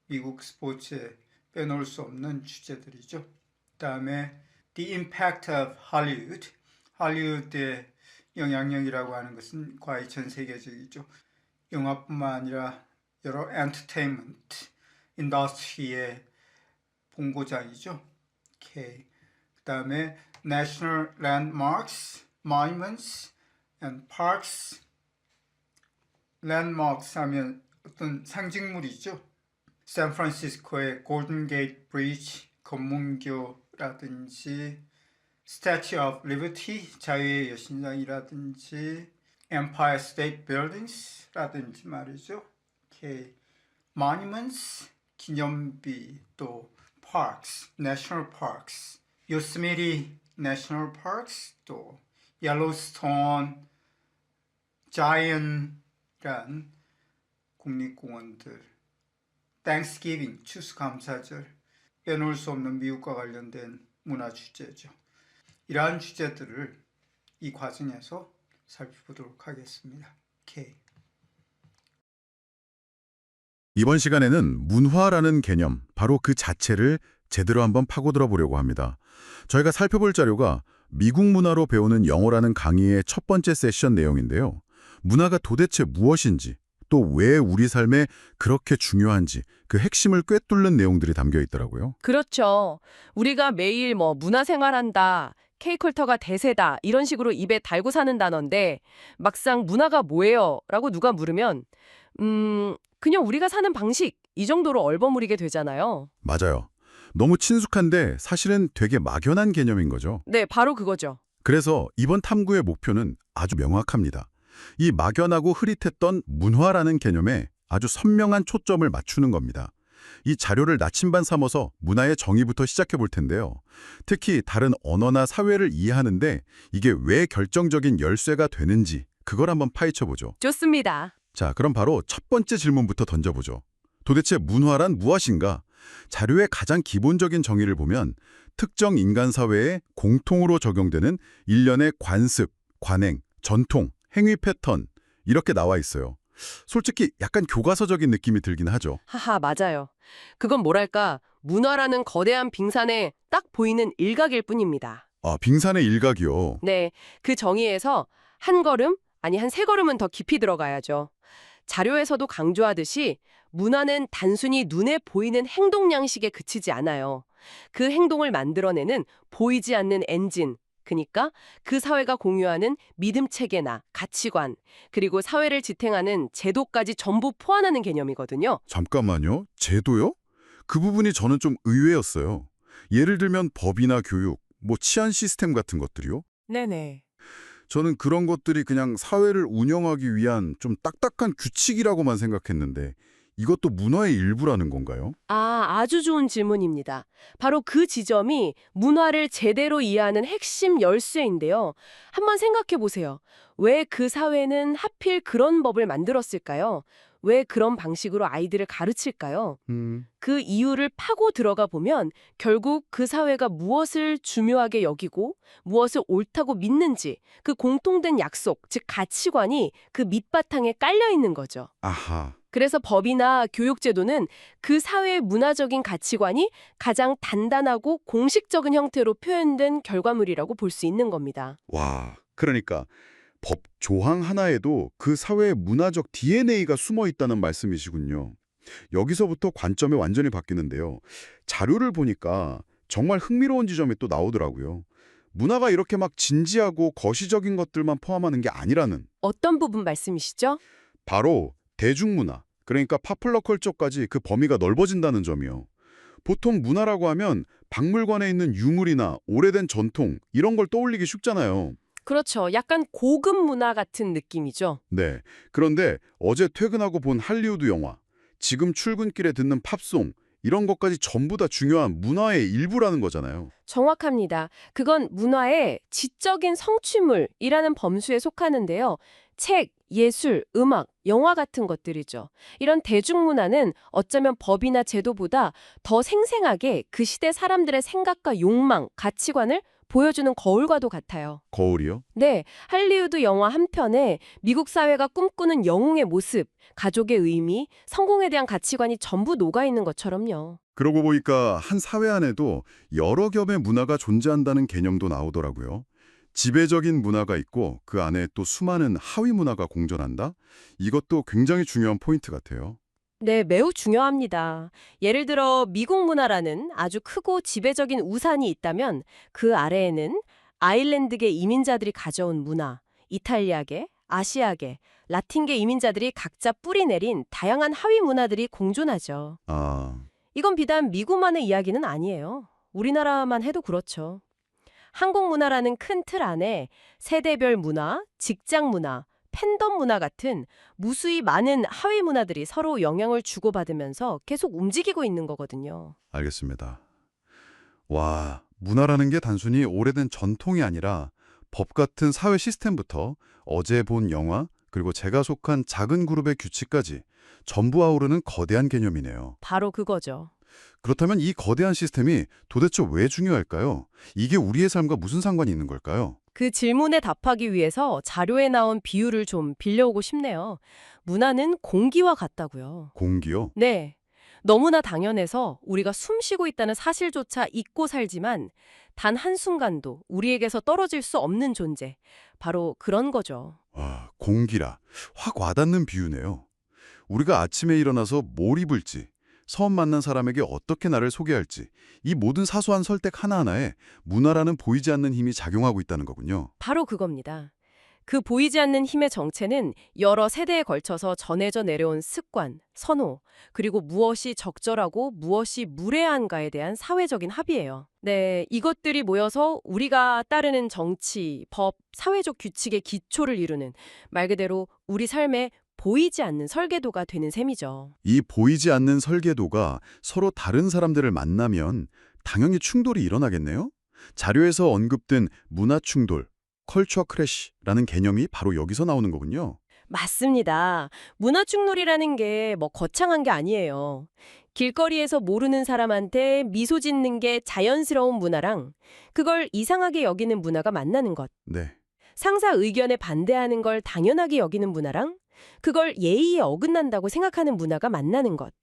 미국 스포츠에 빼놓을 수 없는 주제들이죠. 그 다음에 The impact of Hollywood, 할리우드의 영향력이라고 하는 것은 거의 전 세계적이죠. 영화뿐만 아니라 여러 엔터테인먼트 인더스트리의 본고장이죠. 오케이. 그 다음에 National Landmarks, Monuments and Parks. Landmarks 하면 어떤 상징물이죠. 샌프란시스코의 골든 게이트 브리지, 검문교라든지 Statue of Liberty, 자유의 여신상이라든지 Empire State Buildings라든지 말이죠. 오케이. Monuments, 기념비, 또 Parks, National Parks, 요스미리 National Parks, 또 Yellowstone, 자이언트란 국립공원들, Thanksgiving, 추수감사절, 빼놓을 수 없는 미국과 관련된 문화 주제죠. 이러한 주제들을 이 과정에서 살펴보도록 하겠습니다. 오케이. 이번 시간에는 문화라는 개념, 바로 그 자체를 제대로 한번 파고들어 보려고 합니다. 저희가 살펴볼 자료가 미국 문화로 배우는 영어라는 강의의 첫 번째 세션 내용인데요. 문화가 도대체 무엇인지, 또 왜 우리 삶에 그렇게 중요한지 그 핵심을 꿰뚫는 내용들이 담겨 있더라고요. 그렇죠. 우리가 매일 문화생활한다, K컬처가 대세다 이런 식으로 입에 달고 사는 단어인데 막상 문화가 뭐예요? 라고 누가 물으면 그냥 우리가 사는 방식 이 정도로 얼버무리게 되잖아요. 맞아요. 너무 친숙한데 사실은 되게 막연한 개념인 거죠. 네, 바로 그거죠. 그래서 이번 탐구의 목표는 아주 명확합니다. 이 막연하고 흐릿했던 문화라는 개념에 아주 선명한 초점을 맞추는 겁니다. 이 자료를 나침반 삼아서 문화의 정의부터 시작해 볼 텐데요. 특히 다른 언어나 사회를 이해하는데 이게 왜 결정적인 열쇠가 되는지 그걸 한번 파헤쳐 보죠. 좋습니다. 자, 그럼 바로 첫 번째 질문부터 던져보죠. 도대체 문화란 무엇인가? 자료의 가장 기본적인 정의를 보면 특정 인간 사회에 공통으로 적용되는 일련의 관습, 관행, 전통, 행위 패턴 이렇게 나와 있어요. 솔직히 약간 교과서적인 느낌이 들긴 하죠. 하하, 맞아요. 그건 뭐랄까, 문화라는 거대한 빙산에 딱 보이는 일각일 뿐입니다. 아, 빙산의 일각이요. 네, 그 정의에서 한 걸음, 아니 한 세 걸음은 더 깊이 들어가야죠. 자료에서도 강조하듯이 문화는 단순히 눈에 보이는 행동 양식에 그치지 않아요. 그 행동을 만들어내는 보이지 않는 엔진, 그러니까 그 사회가 공유하는 믿음 체계나 가치관, 그리고 사회를 지탱하는 제도까지 전부 포함하는 개념이거든요. 잠깐만요. 제도요? 그 부분이 저는 좀 의외였어요. 예를 들면 법이나 교육, 치안 시스템 같은 것들이요? 네네. 저는 그런 것들이 그냥 사회를 운영하기 위한 좀 딱딱한 규칙이라고만 생각했는데 이것도 문화의 일부라는 건가요? 아주 좋은 질문입니다. 바로 그 지점이 문화를 제대로 이해하는 핵심 열쇠인데요. 한번 생각해 보세요. 왜 그 사회는 하필 그런 법을 만들었을까요? 왜 그런 방식으로 아이들을 가르칠까요? 그 이유를 파고 들어가 보면 결국 그 사회가 무엇을 중요하게 여기고 무엇을 옳다고 믿는지 그 공통된 약속, 즉 가치관이 그 밑바탕에 깔려 있는 거죠. 아하. 그래서 법이나 교육제도는 그 사회의 문화적인 가치관이 가장 단단하고 공식적인 형태로 표현된 결과물이라고 볼 수 있는 겁니다. 와, 그러니까 법 조항 하나에도 그 사회의 문화적 DNA가 숨어 있다는 말씀이시군요. 여기서부터 관점이 완전히 바뀌는데요. 자료를 보니까 정말 흥미로운 지점이 또 나오더라고요. 문화가 이렇게 막 진지하고 거시적인 것들만 포함하는 게 아니라는, 어떤 부분 말씀이시죠? 바로 대중문화, 그러니까 파퓰러 컬처까지 그 범위가 넓어진다는 점이요. 보통 문화라고 하면 박물관에 있는 유물이나 오래된 전통 이런 걸 떠올리기 쉽잖아요. 그렇죠. 약간 고급 문화 같은 느낌이죠. 네. 그런데 어제 퇴근하고 본 할리우드 영화, 지금 출근길에 듣는 팝송, 이런 것까지 전부 다 중요한 문화의 일부라는 거잖아요. 정확합니다. 그건 문화의 지적인 성취물이라는 범주에 속하는데요. 책, 예술, 음악, 영화 같은 것들이죠. 이런 대중문화는 어쩌면 법이나 제도보다 더 생생하게 그 시대 사람들의 생각과 욕망, 가치관을 보여주는 거울과도 같아요. 거울이요? 네, 할리우드 영화 한 편에 미국 사회가 꿈꾸는 영웅의 모습, 가족의 의미, 성공에 대한 가치관이 전부 녹아있는 것처럼요. 그러고 보니까 한 사회 안에도 여러 겹의 문화가 존재한다는 개념도 나오더라고요. 지배적인 문화가 있고 그 안에 또 수많은 하위 문화가 공존한다? 이것도 굉장히 중요한 포인트 같아요. 네, 매우 중요합니다. 예를 들어 미국 문화라는 아주 크고 지배적인 우산이 있다면 그 아래에는 아일랜드계 이민자들이 가져온 문화, 이탈리아계, 아시아계, 라틴계 이민자들이 각자 뿌리 내린 다양한 하위 문화들이 공존하죠. 아, 이건 비단 미국만의 이야기는 아니에요. 우리나라만 해도 그렇죠. 한국 문화라는 큰 틀 안에 세대별 문화, 직장 문화, 팬덤 문화 같은 무수히 많은 하위 문화들이 서로 영향을 주고받으면서 계속 움직이고 있는 거거든요. 알겠습니다. 와, 문화라는 게 단순히 오래된 전통이 아니라 법 같은 사회 시스템부터 어제 본 영화, 그리고 제가 속한 작은 그룹의 규칙까지 전부 아우르는 거대한 개념이네요. 바로 그거죠. 그렇다면 이 거대한 시스템이 도대체 왜 중요할까요? 이게 우리의 삶과 무슨 상관이 있는 걸까요? 그 질문에 답하기 위해서 자료에 나온 비유를 좀 빌려오고 싶네요. 문화는 공기와 같다고요. 공기요? 네. 너무나 당연해서 우리가 숨 쉬고 있다는 사실조차 잊고 살지만 단 한순간도 우리에게서 떨어질 수 없는 존재. 바로 그런 거죠. 와, 공기라. 확 와닿는 비유네요. 우리가 아침에 일어나서 뭘 입을지, 처음 만난 사람에게 어떻게 나를 소개할지, 이 모든 사소한 선택 하나하나에 문화라는 보이지 않는 힘이 작용하고 있다는 거군요. 바로 그겁니다. 그 보이지 않는 힘의 정체는 여러 세대에 걸쳐서 전해져 내려온 습관, 선호, 그리고 무엇이 적절하고 무엇이 무례한가에 대한 사회적인 합의예요. 네, 이것들이 모여서 우리가 따르는 정치, 법, 사회적 규칙의 기초를 이루는 말 그대로 우리 삶의 보이지 않는 설계도가 되는 셈이죠. 이 보이지 않는 설계도가 서로 다른 사람들을 만나면 당연히 충돌이 일어나겠네요? 자료에서 언급된 문화 충돌, 컬처 크래시라는 개념이 바로 여기서 나오는 거군요. 맞습니다. 문화충돌이라는 게 뭐 거창한 게 아니에요. 길거리에서 모르는 사람한테 미소 짓는 게 자연스러운 문화랑 그걸 이상하게 여기는 문화가 만나는 것. 네. 상사 의견에 반대하는 걸 당연하게 여기는 문화랑 그걸 예의에 어긋난다고 생각하는 문화가 만나는 것.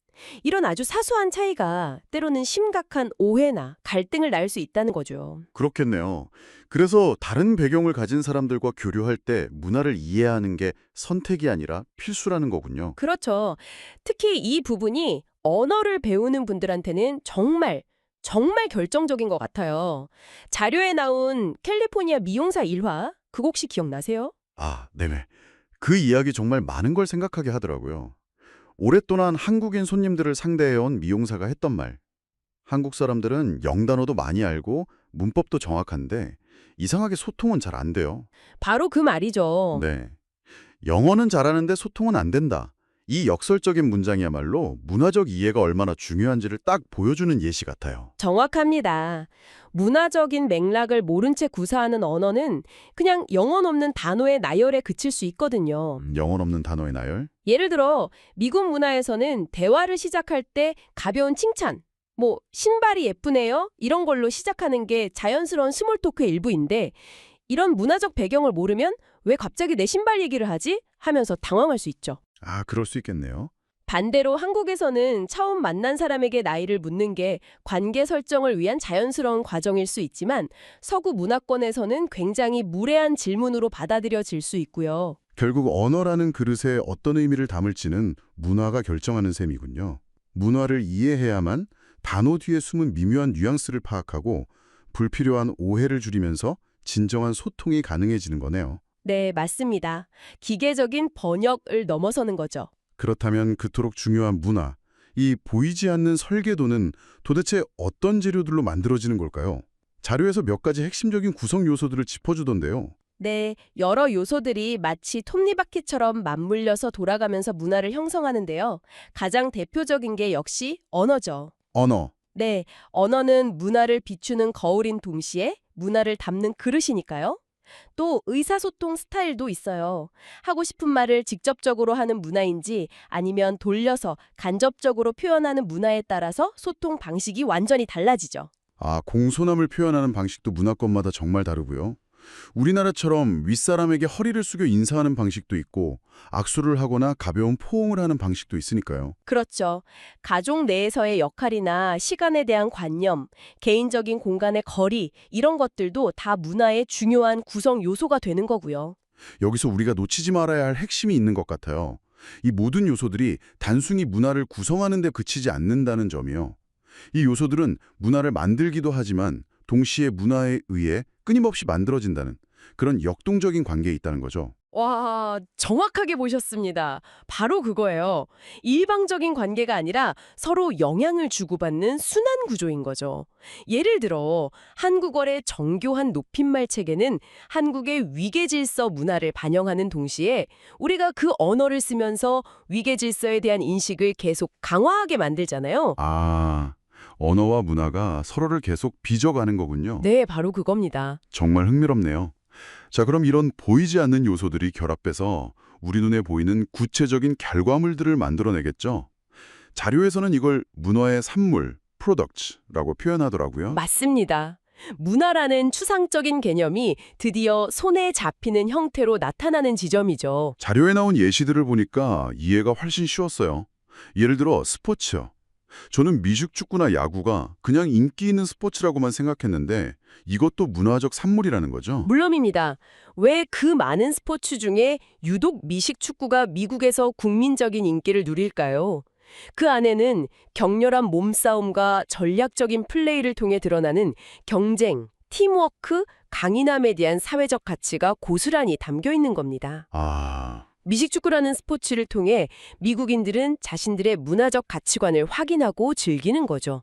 이런 아주 사소한 차이가 때로는 심각한 오해나 갈등을 낳을 수 있다는 거죠. 그렇겠네요. 그래서 다른 배경을 가진 사람들과 교류할 때 문화를 이해하는 게 선택이 아니라 필수라는 거군요. 그렇죠. 특히 이 부분이 언어를 배우는 분들한테는 정말 결정적인 것 같아요. 자료에 나온 캘리포니아 미용사 일화, 그거 혹시 기억나세요? 아, 네네. 그 이야기 정말 많은 걸 생각하게 하더라고요. 오랫동안 한국인 손님들을 상대해온 미용사가 했던 말. 한국 사람들은 영단어도 많이 알고 문법도 정확한데 이상하게 소통은 잘 안 돼요. 바로 그 말이죠. 네. 영어는 잘하는데 소통은 안 된다. 이 역설적인 문장이야말로 문화적 이해가 얼마나 중요한지를 딱 보여주는 예시 같아요. 정확합니다. 문화적인 맥락을 모른 채 구사하는 언어는 그냥 영혼 없는 단어의 나열에 그칠 수 있거든요. 영혼 없는 단어의 나열? 예를 들어 미국 문화에서는 대화를 시작할 때 가벼운 칭찬, 신발이 예쁘네요 이런 걸로 시작하는 게 자연스러운 스몰 토크의 일부인데 이런 문화적 배경을 모르면 왜 갑자기 내 신발 얘기를 하지? 하면서 당황할 수 있죠. 아, 그럴 수 있겠네요. 반대로 한국에서는 처음 만난 사람에게 나이를 묻는 게 관계 설정을 위한 자연스러운 과정일 수 있지만 서구 문화권에서는 굉장히 무례한 질문으로 받아들여질 수 있고요. 결국 언어라는 그릇에 어떤 의미를 담을지는 문화가 결정하는 셈이군요. 문화를 이해해야만 단어 뒤에 숨은 미묘한 뉘앙스를 파악하고 불필요한 오해를 줄이면서 진정한 소통이 가능해지는 거네요. 네, 맞습니다. 기계적인 번역을 넘어서는 거죠. 그렇다면 그토록 중요한 문화, 이 보이지 않는 설계도는 도대체 어떤 재료들로 만들어지는 걸까요? 자료에서 몇 가지 핵심적인 구성 요소들을 짚어주던데요. 네, 여러 요소들이 마치 톱니바퀴처럼 맞물려서 돌아가면서 문화를 형성하는데요. 가장 대표적인 게 역시 언어죠. 언어. 네, 언어는 문화를 비추는 거울인 동시에 문화를 담는 그릇이니까요. 또 의사소통 스타일도 있어요. 하고 싶은 말을 직접적으로 하는 문화인지 아니면 돌려서 간접적으로 표현하는 문화에 따라서 소통 방식이 완전히 달라지죠. 아, 공손함을 표현하는 방식도 문화권마다 정말 다르고요. 우리나라처럼 윗사람에게 허리를 숙여 인사하는 방식도 있고 악수를 하거나 가벼운 포옹을 하는 방식도 있으니까요. 그렇죠. 가족 내에서의 역할이나 시간에 대한 관념, 개인적인 공간의 거리 이런 것들도 다 문화의 중요한 구성 요소가 되는 거고요. 여기서 우리가 놓치지 말아야 할 핵심이 있는 것 같아요. 이 모든 요소들이 단순히 문화를 구성하는 데 그치지 않는다는 점이요. 이 요소들은 문화를 만들기도 하지만 동시에 문화에 의해 끊임없이 만들어진다는 그런 역동적인 관계에 있다는 거죠. 와, 정확하게 보셨습니다. 바로 그거예요. 일방적인 관계가 아니라 서로 영향을 주고받는 순환 구조인 거죠. 예를 들어 한국어의 정교한 높임말 체계는 한국의 위계질서 문화를 반영하는 동시에 우리가 그 언어를 쓰면서 위계질서에 대한 인식을 계속 강화하게 만들잖아요. 아, 언어와 문화가 서로를 계속 빚어가는 거군요. 네, 바로 그겁니다. 정말 흥미롭네요. 자, 그럼 이런 보이지 않는 요소들이 결합해서 우리 눈에 보이는 구체적인 결과물들을 만들어내겠죠? 자료에서는 이걸 문화의 산물, products라고 표현하더라고요. 맞습니다. 문화라는 추상적인 개념이 드디어 손에 잡히는 형태로 나타나는 지점이죠. 자료에 나온 예시들을 보니까 이해가 훨씬 쉬웠어요. 예를 들어 스포츠. 저는 미식축구나 야구가 그냥 인기 있는 스포츠라고만 생각했는데 이것도 문화적 산물이라는 거죠. 물론입니다. 왜 그 많은 스포츠 중에 유독 미식축구가 미국에서 국민적인 인기를 누릴까요? 그 안에는 격렬한 몸싸움과 전략적인 플레이를 통해 드러나는 경쟁, 팀워크, 강인함에 대한 사회적 가치가 고스란히 담겨 있는 겁니다. 아, 미식축구라는 스포츠를 통해 미국인들은 자신들의 문화적 가치관을 확인하고 즐기는 거죠.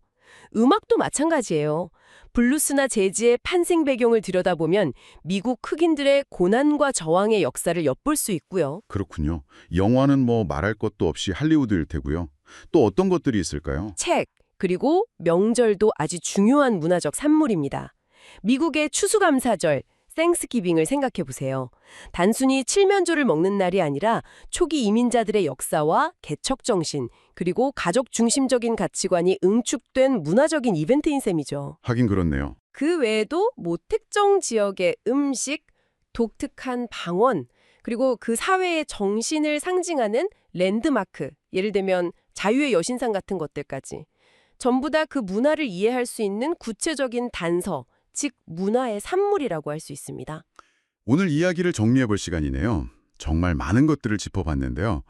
음악도 마찬가지예요. 블루스나 재즈의 판생 배경을 들여다보면 미국 흑인들의 고난과 저항의 역사를 엿볼 수 있고요. 그렇군요. 영화는 뭐 말할 것도 없이 할리우드일 테고요. 또 어떤 것들이 있을까요? 책, 그리고 명절도 아주 중요한 문화적 산물입니다. 미국의 추수감사절, 땡스기빙을 생각해 보세요. 단순히 칠면조를 먹는 날이 아니라 초기 이민자들의 역사와 개척 정신, 그리고 가족 중심적인 가치관이 응축된 문화적인 이벤트인 셈이죠. 하긴 그렇네요. 그 외에도 특정 지역의 음식, 독특한 방언, 그리고 그 사회의 정신을 상징하는 랜드마크, 예를 들면 자유의 여신상 같은 것들까지 전부 다 그 문화를 이해할 수 있는 구체적인 단서, 즉 문화의 산물이라고 할 수 있습니다. 오늘 이야기를 정리해 볼 시간이네요. 정말 많은 것들을 짚어봤는데요.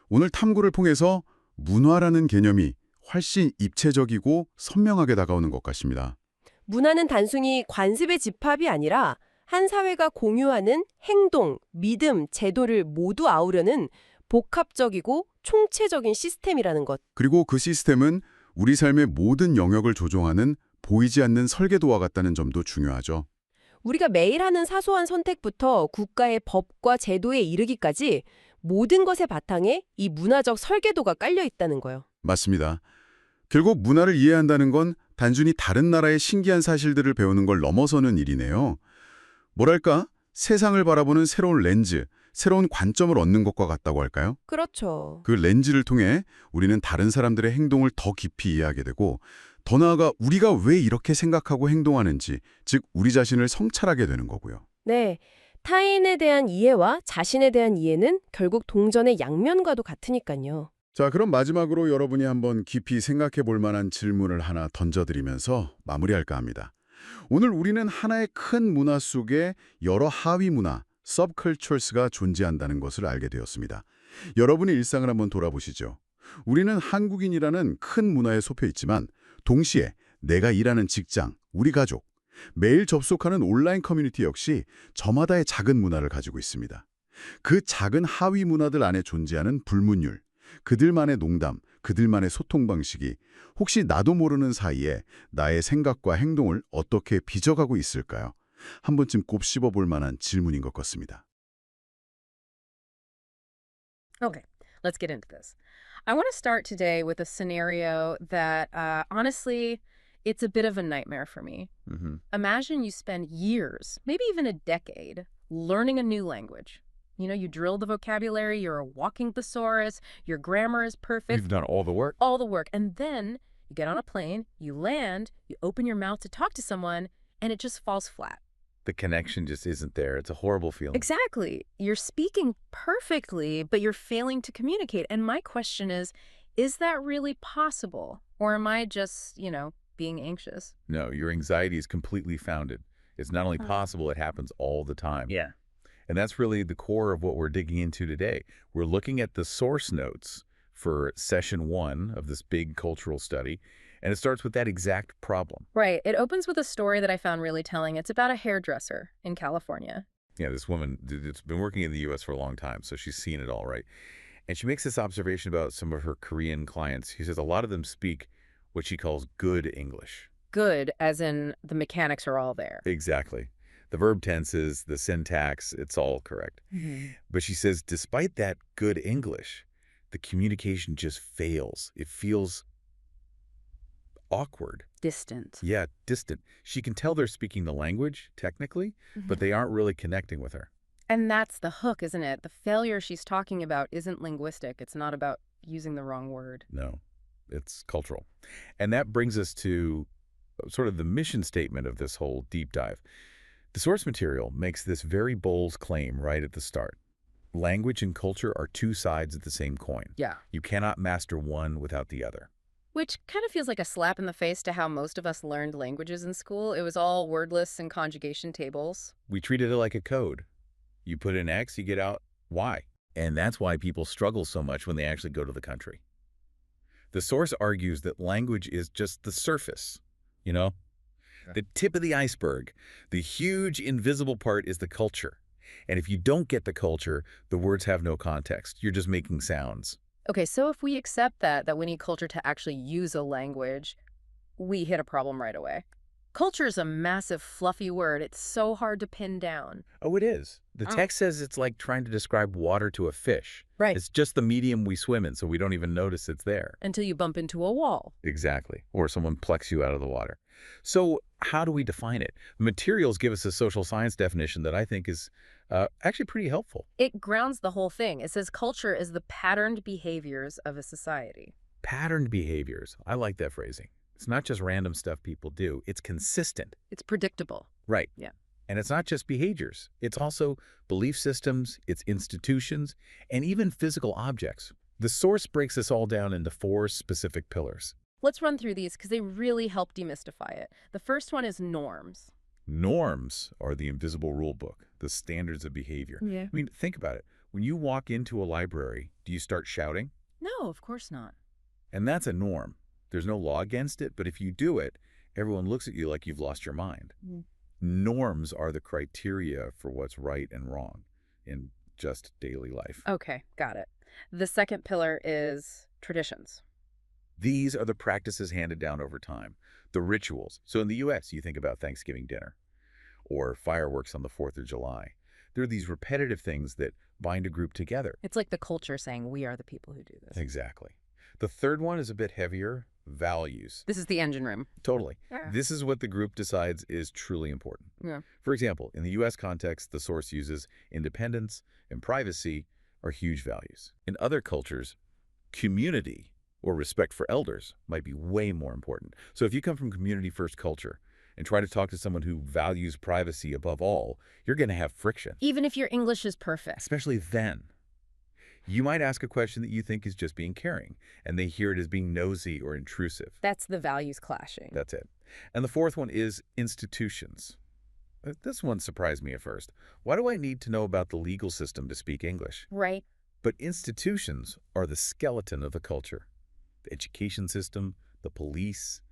오늘 탐구를 통해서 문화라는 개념이 훨씬 입체적이고 선명하게 다가오는 것 같습니다. 문화는 단순히 관습의 집합이 아니라 한 사회가 공유하는 행동, 믿음, 제도를 모두 아우르는 복합적이고 총체적인 시스템이라는 것. 그리고 그 시스템은 우리 삶의 모든 영역을 조종하는 보이지 않는 설계도와 같다는 점도 중요하죠. 우리가 매일 하는 사소한 선택부터 국가의 법과 제도에 이르기까지 모든 것의 바탕에 이 문화적 설계도가 깔려 있다는 거예요. 맞습니다. 결국 문화를 이해한다는 건 단순히 다른 나라의 신기한 사실들을 배우는 걸 넘어서는 일이네요. 뭐랄까? 세상을 바라보는 새로운 렌즈, 새로운 관점을 얻는 것과 같다고 할까요? 그렇죠. 그 렌즈를 통해 우리는 다른 사람들의 행동을 더 깊이 이해하게 되고 더 나아가 우리가 왜 이렇게 생각하고 행동하는지, 즉 우리 자신을 성찰하게 되는 거고요. 네. 타인에 대한 이해와 자신에 대한 이해는 결국 동전의 양면과도 같으니까요. 자, 그럼 마지막으로 여러분이 한번 깊이 생각해 볼 만한 질문을 하나 던져드리면서 마무리할까 합니다. 오늘 우리는 하나의 큰 문화 속에 여러 하위 문화, subcultures가 존재한다는 것을 알게 되었습니다. 여러분의 일상을 한번 돌아보시죠. 우리는 한국인이라는 큰 문화에 속해 있지만 동시에 내가 일하는 직장, 우리 가족, 매일 접속하는 온라인 커뮤니티 역시 저마다의 작은 문화를 가지고 있습니다. 그 작은 하위 문화들 안에 존재하는 불문율, 그들만의 농담, 그들만의 소통 방식이 혹시 나도 모르는 사이에 나의 생각과 행동을 어떻게 빚어가고 있을까요? 한 번쯤 곱씹어 볼 만한 질문인 것 같습니다. Okay, let's get into this. I want to start today with a scenario that, honestly, it's a bit of a nightmare for me. Imagine you spend years, maybe even a decade, learning a new language. You know, you drill the vocabulary, you're a walking thesaurus, your grammar is perfect, We've done all the work. all the work. And then you get on a plane, you land, you open your mouth to talk to someone, and it just falls flat. The connection just isn't there. It's a horrible feeling. Exactly. You're speaking perfectly, but you're failing to communicate. And my question is that really possible? Or am I just, being anxious? No, your anxiety is completely founded. It's not only Oh. possible, it happens all the time. Yeah. And that's really the core of what we're digging into today. We're looking at the source notes for session 1 of this big cultural study, and it starts with that exact problem. Right. It opens with a story that I found really telling. It's about a hairdresser in California. Yeah, this woman that's been working in the U.S. for a long time, so she's seen it all, right? And she makes this observation about some of her Korean clients. She says a lot of them speak what she calls good English. Good, as in the mechanics are all there. Exactly. The verb tenses, the syntax, it's all correct. But she says, despite that good English, the communication just fails. It feels awkward. Distant. Yeah, distant. She can tell they're speaking the language, technically, but they aren't really connecting with her. And that's the hook, isn't it? The failure she's talking about isn't linguistic. It's not about using the wrong word. No, it's cultural. And that brings us to sort of the mission statement of this whole deep dive. The source material makes this very bold claim right at the start. Language and culture are two sides of the same coin. Yeah. You cannot master one without the other. Which kind of feels like a slap in the face to how most of us learned languages in school. It was all word lists and conjugation tables. We treated it like a code. You put in X, you get out Y. And that's why people struggle so much when they actually go to the country. The source argues that language is just the surface, the tip of the iceberg. The huge invisible part is the culture. And if you don't get the culture, the words have no context. You're just making sounds. Okay, so if we accept that we need culture to actually use a language, we hit a problem right away. Culture is a massive, fluffy word. It's so hard to pin down. Oh, it is. The Oh. text says it's like trying to describe water to a fish. Right. It's just the medium we swim in, so we don't even notice it's there. Until you bump into a wall. Exactly. Or someone plucks you out of the water. So how do we define it? Materials give us a social science definition that I think is actually pretty helpful. It grounds the whole thing. It says culture is the patterned behaviors of a society. Patterned behaviors. I like that phrasing. It's not just random stuff people do. It's consistent. It's predictable. Right. Yeah. And it's not just behaviors. It's also belief systems, it's institutions, and even physical objects. The source breaks this all down into 4 specific pillars. Let's run through these because they really help demystify it. The first one is norms. Norms are the invisible rule book, the standards of behavior. Yeah. I mean, think about it. When you walk into a library, do you start shouting? No, of course not. And that's a norm. There's no law against it, but if you do it, everyone looks at you like you've lost your mind. Norms are the criteria for what's right and wrong in just daily life. Okay, got it. The second pillar is traditions. These are the practices handed down over time, the rituals. So in the U.S., you think about Thanksgiving dinner or fireworks on the 4th of July. There are these repetitive things that bind a group together. It's like the culture saying we are the people who do this. Exactly. The third one is a bit heavier, values. This is the engine room. Totally. Yeah. This is what the group decides is truly important. Yeah. For example, in the U.S. context, the source uses independence and privacy are huge values. In other cultures, community or respect for elders might be way more important. So if you come from community-first culture and try to talk to someone who values privacy above all, you're going to have friction, Even if your English is perfect. especially then. You might ask a question that you think is just being caring, and they hear it as being nosy or intrusive. That's the values clashing. That's it. And the fourth one is institutions. This one surprised me at first. Why do I need to know about the legal system to speak English? Right. But institutions are the skeleton of the culture. The education system, the police,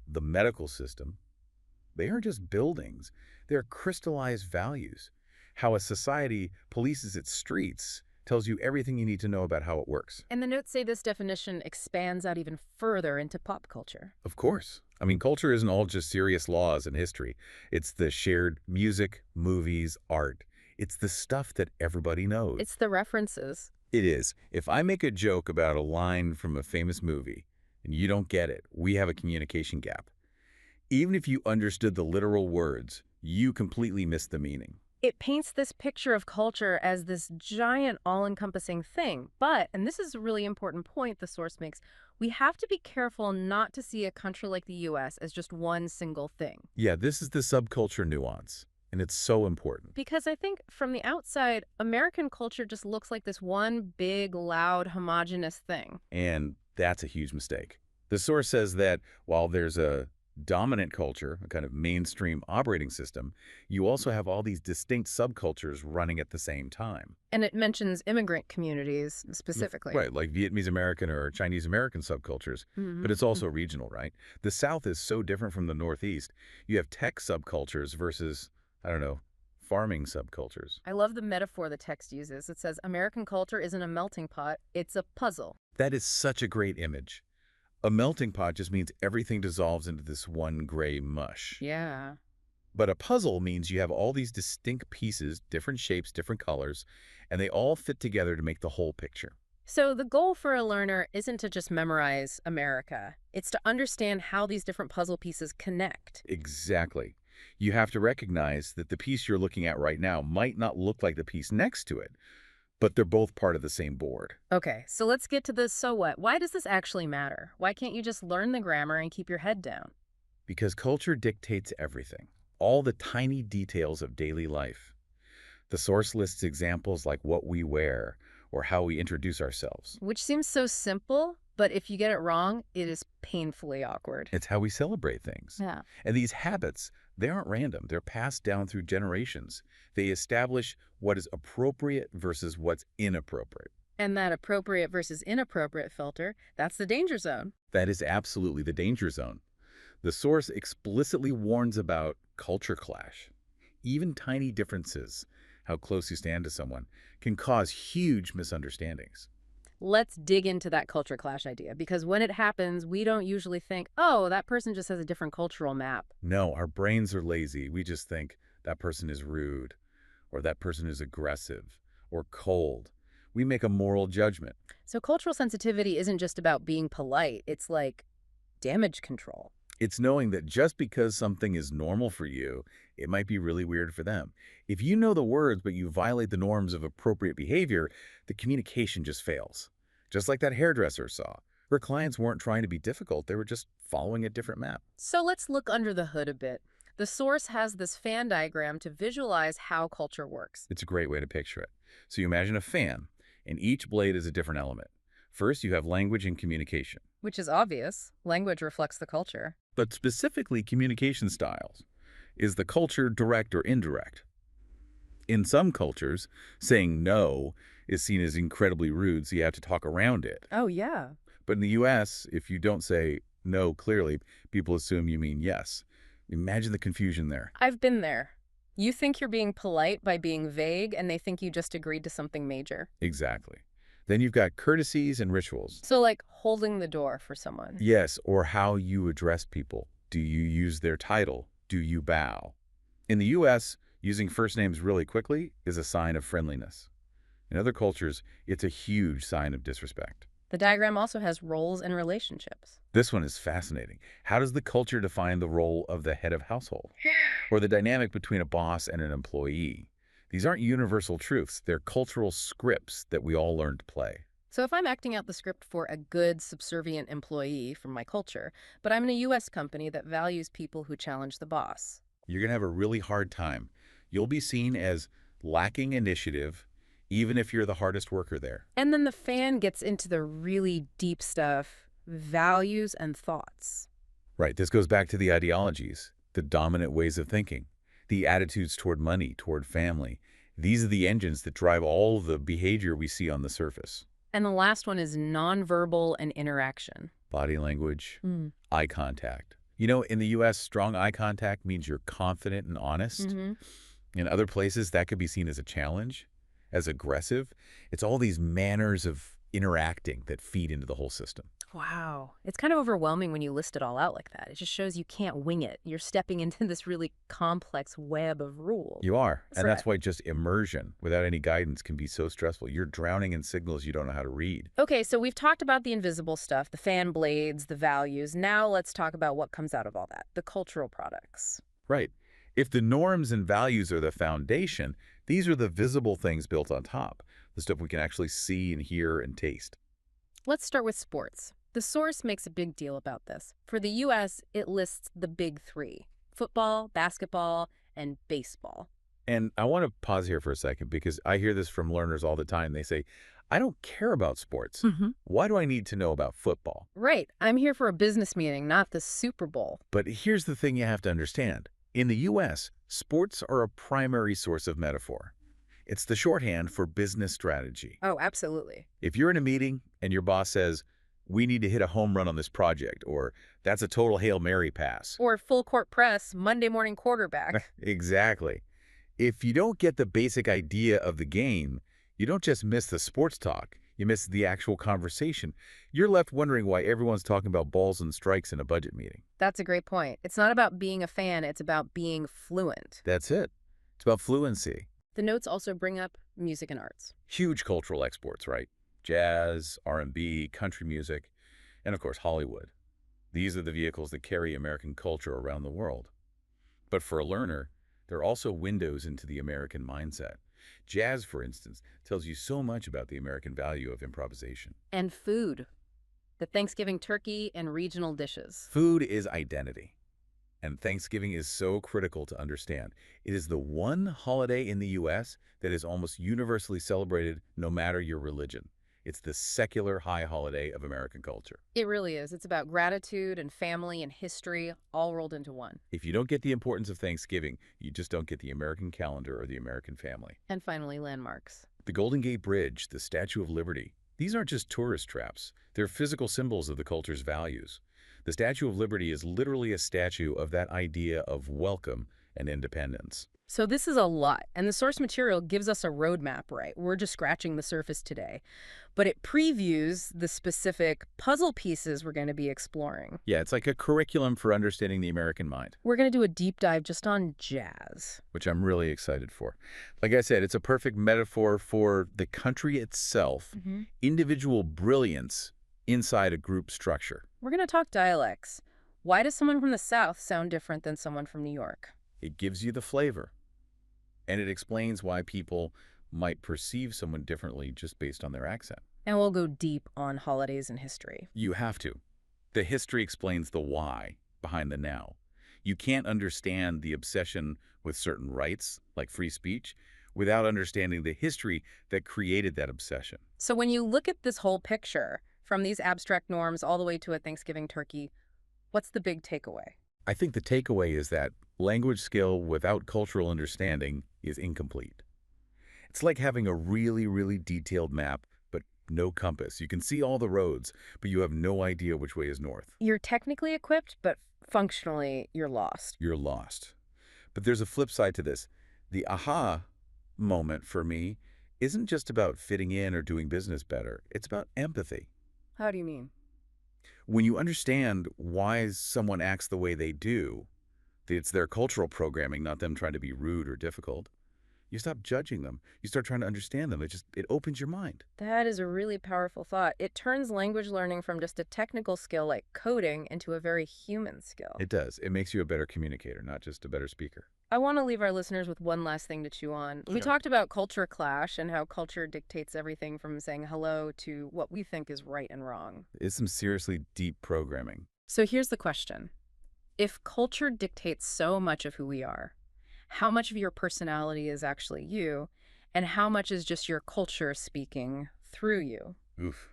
the medical system. They aren't just buildings. They're crystallized values. How a society polices its streets tells you everything you need to know about how it works. And the notes say this definition expands out even further into pop culture. Of course. I mean, culture isn't all just serious laws and history. It's the shared music, movies, art. It's the stuff that everybody knows. It's the references. It is. If I make a joke about a line from a famous movie and you don't get it, we have a communication gap. Even if you understood the literal words, you completely missed the meaning. It paints this picture of culture as this giant, all-encompassing thing. But, and this is a really important point the source makes, we have to be careful not to see a country like the U.S. as just one single thing. Yeah, this is the subculture nuance, and it's so important. Because I think from the outside, American culture just looks like this one big, loud, homogenous thing. And that's a huge mistake. The source says that while there's a dominant culture, a kind of mainstream operating system, you also have all these distinct subcultures running at the same time. And it mentions immigrant communities specifically. Right, like Vietnamese American or Chinese American subcultures, but it's also regional, right? The South is so different from the Northeast. You have tech subcultures versus, I don't know, farming subcultures. I love the metaphor the text uses. It says, American culture isn't a melting pot, it's a puzzle. That is such a great image. A melting pot just means everything dissolves into this one gray mush. Yeah. But a puzzle means you have all these distinct pieces, different shapes, different colors, and they all fit together to make the whole picture. So the goal for a learner isn't to just memorize America. It's to understand how these different puzzle pieces connect. Exactly. You have to recognize that the piece you're looking at right now might not look like the piece next to it, but they're both part of the same board. Okay, so let's get to the so what. Why does this actually matter? Why can't you just learn the grammar and keep your head down? Because culture dictates everything, all the tiny details of daily life. The source lists examples like what we wear or how we introduce ourselves. Which seems so simple, but if you get it wrong, it is painfully awkward. It's how we celebrate things. Yeah. And these habits, they aren't random. They're passed down through generations. They establish what is appropriate versus what's inappropriate. And that appropriate versus inappropriate filter, that's the danger zone. That is absolutely the danger zone. The source explicitly warns about culture clash. Even tiny differences, how close you stand to someone, can cause huge misunderstandings. Let's dig into that culture clash idea, because when it happens, we don't usually think, oh, that person just has a different cultural map. No, our brains are lazy. We just think that person is rude, or that person is aggressive, or cold. We make a moral judgment. So cultural sensitivity isn't just about being polite. It's like damage control. It's knowing that just because something is normal for you, it might be really weird for them. If you know the words but you violate the norms of appropriate behavior, the communication just fails. Just like that hairdresser saw. Her clients weren't trying to be difficult, they were just following a different map. So let's look under the hood a bit. The source has this fan diagram to visualize how culture works. It's a great way to picture it. So you imagine a fan, and each blade is a different element. First, you have language and communication. Which is obvious. Language reflects the culture. But specifically communication styles. Is the culture direct or indirect? In some cultures, saying no is seen as incredibly rude, so you have to talk around it. Oh, yeah. But in the U.S., if you don't say no clearly, people assume you mean yes. Imagine the confusion there. I've been there. You think you're being polite by being vague, and they think you just agreed to something major. Exactly. Then you've got courtesies and rituals. So like holding the door for someone. Yes, or how you address people. Do you use their title? Do you bow? In the U.S., using first names really quickly is a sign of friendliness. In other cultures, it's a huge sign of disrespect. The diagram also has roles and relationships. This one is fascinating. How does the culture define the role of the head of household? Or the dynamic between a boss and an employee? These aren't universal truths. They're cultural scripts that we all learn to play. So if I'm acting out the script for a good, subservient employee from my culture, but I'm in a U.S. company that values people who challenge the boss. You're going to have a really hard time. You'll be seen as lacking initiative, even if you're the hardest worker there. And then the fan gets into the really deep stuff, values and thoughts. Right, this goes back to the ideologies, the dominant ways of thinking, the attitudes toward money, toward family. These are the engines that drive all the behavior we see on the surface. And the last one is nonverbal and interaction. Body language, eye contact. You know, in the U.S., strong eye contact means you're confident and honest. In other places, that could be seen as a challenge, as aggressive. It's all these manners of interacting that feed into the whole system. Wow. It's kind of overwhelming when you list it all out like that. It just shows you can't wing it. You're stepping into this really complex web of rules. You are. And that's Right. why just immersion without any guidance can be so stressful. You're drowning in signals you don't know how to read. Okay, so we've talked about the invisible stuff, the fan blades, the values. Now let's talk about what comes out of all that, the cultural products. Right. If the norms and values are the foundation, these are the visible things built on top, the stuff we can actually see and hear and taste. Let's start with sports. The source makes a big deal about this. For the U.S., it lists the big three: football, basketball, and baseball. And I want to pause here for a second because I hear this from learners all the time. They say, I don't care about sports. Why do I need to know about football? Right. I'm here for a business meeting, not the Super Bowl. But here's the thing you have to understand. In the U.S., sports are a primary source of metaphor. It's the shorthand for business strategy. Oh, absolutely. If you're in a meeting and your boss says, we need to hit a home run on this project, or that's a total Hail Mary pass. Or full court press, Monday morning quarterback. Exactly. If you don't get the basic idea of the game, you don't just miss the sports talk, you miss the actual conversation. You're left wondering why everyone's talking about balls and strikes in a budget meeting. That's a great point. It's not about being a fan, it's about being fluent. That's it. It's about fluency. The notes also bring up music and arts. Huge cultural exports, right? Jazz, R&B, country music, and of course Hollywood. These are the vehicles that carry American culture around the world. But for a learner, they're also windows into the American mindset. Jazz, for instance, tells you so much about the American value of improvisation. And food. The Thanksgiving turkey and regional dishes. Food is identity. And Thanksgiving is so critical to understand. It is the one holiday in the U.S. that is almost universally celebrated no matter your religion. It's the secular high holiday of American culture. It really is. It's about gratitude and family and history all rolled into one. If you don't get the importance of Thanksgiving, you just don't get the American calendar or the American family. And finally, landmarks. The Golden Gate Bridge, the Statue of Liberty, these aren't just tourist traps. They're physical symbols of the culture's values. The Statue of Liberty is literally a statue of that idea of welcome and independence. So this is a lot, and the source material gives us a roadmap, right? We're just scratching the surface today. But it previews the specific puzzle pieces we're going to be exploring. Yeah, it's like a curriculum for understanding the American mind, We're going to do a deep dive just on jazz. which I'm really excited for. Like I said, it's a perfect metaphor for the country itself, individual brilliance inside a group structure. We're going to talk dialects. Why does someone from the South sound different than someone from New York? It gives you the flavor, and it explains why people might perceive someone differently just based on their accent. And we'll go deep on holidays and history. You have to. The history explains the why behind the now. You can't understand the obsession with certain rights, like free speech, without understanding the history that created that obsession. So when you look at this whole picture, from these abstract norms all the way to a Thanksgiving turkey, what's the big takeaway? I think the takeaway is that language skill without cultural understanding is incomplete. It's like having a really, really detailed map, but no compass. You can see all the roads, but you have no idea which way is north. You're technically equipped, but functionally, you're lost. You're lost. But there's a flip side to this. The aha moment for me isn't just about fitting in or doing business better. It's about empathy. How do you mean? When you understand why someone acts the way they do, that it's their cultural programming, not them trying to be rude or difficult, You stop judging them. You start trying to understand them. It opens your mind. That is a really powerful thought. It turns language learning from just a technical skill like coding into a very human skill. It does. It makes you a better communicator, not just a better speaker. I want to leave our listeners with one last thing to chew on. We Sure. talked about culture clash and how culture dictates everything from saying hello to what we think is right and wrong. It's some seriously deep programming. So here's the question. If culture dictates so much of who we are, how much of your personality is actually you, and how much is just your culture speaking through you? Oof.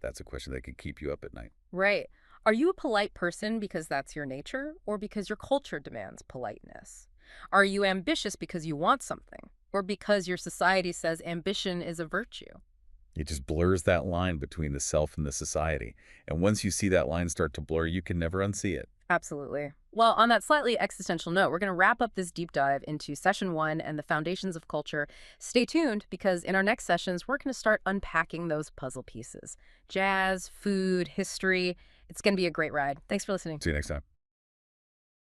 That's a question that could keep you up at night. Right. Are you a polite person because that's your nature, or because your culture demands politeness? Are you ambitious because you want something, or because your society says ambition is a virtue? It just blurs that line between the self and the society. And once you see that line start to blur, you can never unsee it. Absolutely. Well, on that slightly existential note, we're going to wrap up this deep dive into session 1 and the foundations of culture. Stay tuned, because in our next sessions, we're going to start unpacking those puzzle pieces. Jazz, food, history. It's going to be a great ride. Thanks for listening. See you next time.